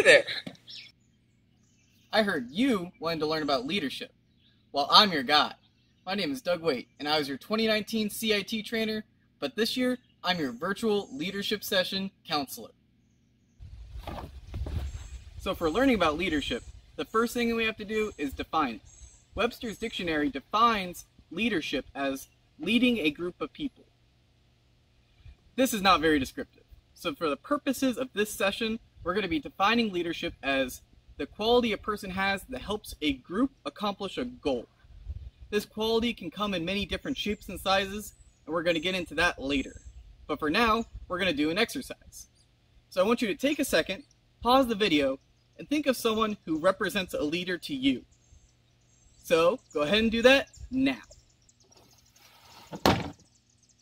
there. I heard you wanted to learn about leadership. Well, I'm your guy. My name is Doug Waite, and I was your 2019 CIT trainer, but this year, I'm your virtual leadership session counselor. So for learning about leadership, the first thing we have to do is define it. Webster's dictionary defines leadership as leading a group of people. This is not very descriptive. So for the purposes of this session, we're going to be defining leadership as the quality a person has that helps a group accomplish a goal. This quality can come in many different shapes and sizes, and we're going to get into that later. But for now, we're going to do an exercise. So I want you to take a second, pause the video, and think of someone who represents a leader to you. So go ahead and do that now.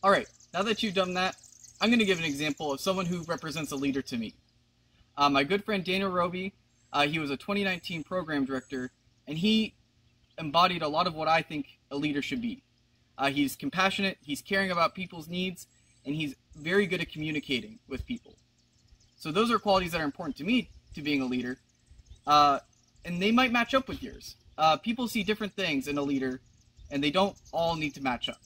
Alright, now that you've done that, I'm going to give an example of someone who represents a leader to me. My good friend Daniel Roby, he was a 2019 program director, and he embodied a lot of what I think a leader should be. He's compassionate, he's caring about people's needs, and he's very good at communicating with people. So those are qualities that are important to me to being a leader, and they might match up with yours. People see different things in a leader, and they don't all need to match up.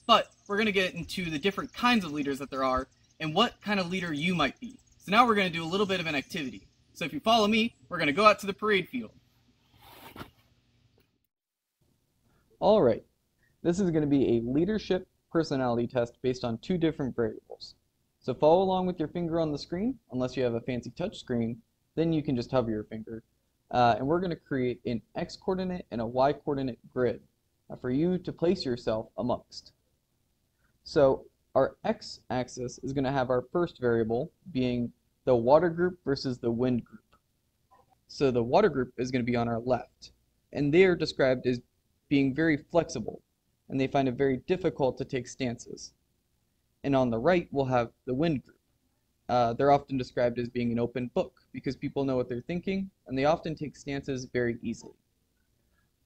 But we're going to get into the different kinds of leaders that there are, and what kind of leader you might be. So now we're going to do a little bit of an activity. So if you follow me, we're going to go out to the parade field. All right, this is going to be a leadership personality test based on two different variables. So follow along with your finger on the screen, unless you have a fancy touch screen, then you can just hover your finger. And we're going to create an X coordinate and a Y coordinate grid for you to place yourself amongst. So our X axis is going to have our first variable being the water group versus the wind group. So the water group is going to be on our left, and they are described as being very flexible, and they find it very difficult to take stances. And on the right, we'll have the wind group. They're often described as being an open book because people know what they're thinking, and they often take stances very easily.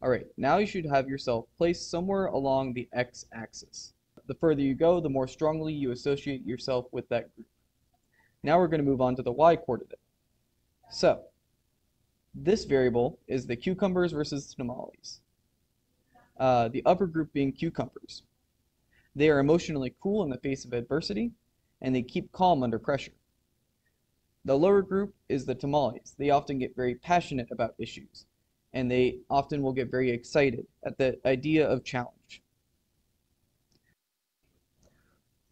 All right, now you should have yourself placed somewhere along the X-axis. The further you go, the more strongly you associate yourself with that group. Now we're going to move on to the Y-coordinate. So, this variable is the cucumbers versus tamales. The upper group being cucumbers. They are emotionally cool in the face of adversity, and they keep calm under pressure. The lower group is the tamales. They often get very passionate about issues, and they often will get very excited at the idea of challenge.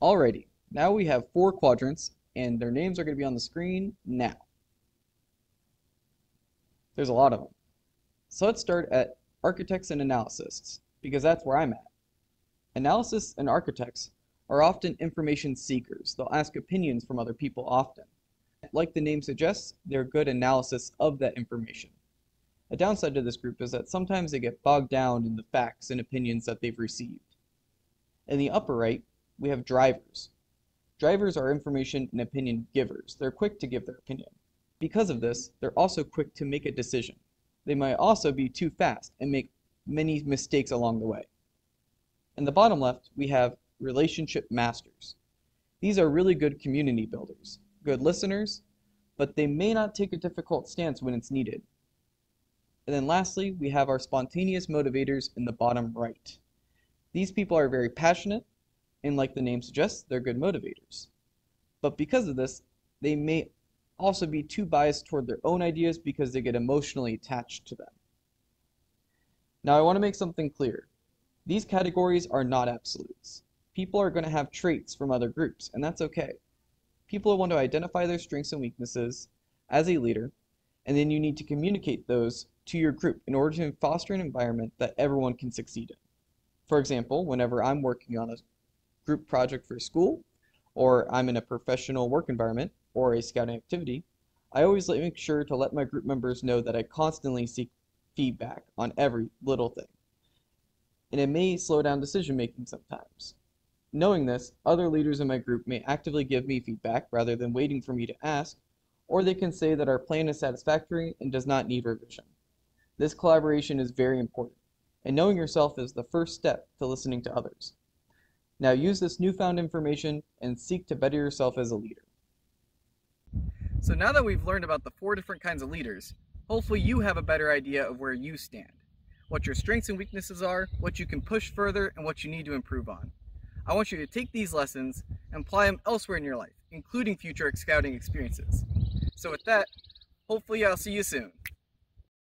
Alrighty, now we have 4 quadrants, and their names are going to be on the screen now. There's a lot of them. So let's start at architects and analysts, because that's where I'm at. Analysts and architects are often information seekers. They'll ask opinions from other people often. Like the name suggests, they're good analysis of that information. A downside to this group is that sometimes they get bogged down in the facts and opinions that they've received. In the upper right, we have drivers. Drivers are information and opinion givers. They're quick to give their opinion. Because of this, they're also quick to make a decision. They might also be too fast and make many mistakes along the way. In the bottom left, we have relationship masters. These are really good community builders, good listeners, but they may not take a difficult stance when it's needed. And then lastly, we have our spontaneous motivators in the bottom right. These people are very passionate, and like the name suggests, they're good motivators. But because of this, they may also be too biased toward their own ideas because they get emotionally attached to them. Now I want to make something clear. These categories are not absolutes. People are going to have traits from other groups, and that's okay. People want to identify their strengths and weaknesses as a leader, and then you need to communicate those to your group in order to foster an environment that everyone can succeed in. For example, whenever I'm working on a group project for school, or I'm in a professional work environment, or a scouting activity, I always make sure to let my group members know that I constantly seek feedback on every little thing. And it may slow down decision making sometimes. Knowing this, other leaders in my group may actively give me feedback rather than waiting for me to ask, or they can say that our plan is satisfactory and does not need revision. This collaboration is very important, and knowing yourself is the first step to listening to others. Now use this newfound information and seek to better yourself as a leader. So now that we've learned about the 4 different kinds of leaders, hopefully you have a better idea of where you stand, what your strengths and weaknesses are, what you can push further, and what you need to improve on. I want you to take these lessons and apply them elsewhere in your life, including future scouting experiences. So with that, hopefully I'll see you soon.